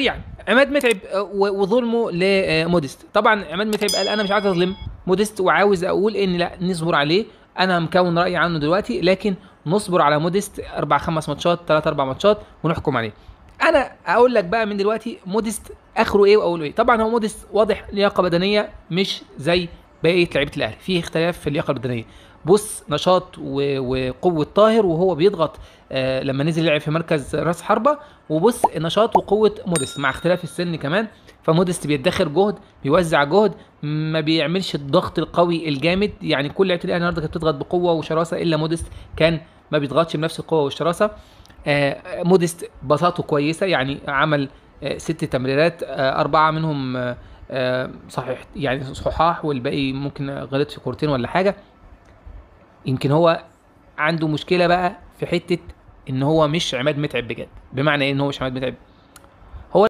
يعني عماد متعب وظلمه لموديست. طبعا عماد متعب قال انا مش عايز اظلم موديست، وعاوز اقول ان لا نصبر عليه. انا مكون رايي عنه دلوقتي، لكن نصبر على موديست اربع خمس ماتشات، ثلاث اربع ماتشات ونحكم عليه. انا اقول لك بقى من دلوقتي موديست اخره ايه واوله ايه. طبعا هو موديست واضح لياقه بدنيه مش زي بقيه لعيبه الاهلي، في اختلاف في اللياقه البدنيه. بص نشاط وقوه طاهر وهو بيضغط لما نزل لعب في مركز راس حربه، وبص نشاط وقوه موديست مع اختلاف السن كمان. فموديست بيدخر جهد، بيوزع جهد، ما بيعملش الضغط القوي الجامد. يعني كل لعيبه الاهلي النهارده كانت بتضغط بقوه وشراسه، الا موديست كان ما بيضغطش بنفس القوه والشراسه. موديست بساطته كويسه، يعني عمل ست تمريرات، اربعه منهم صحيح يعني صحاح، والباقي ممكن غلط في كورتين ولا حاجه. يمكن هو عنده مشكله بقى في حته ان هو مش عماد متعب بجد. بمعنى ايه ان هو مش عماد متعب؟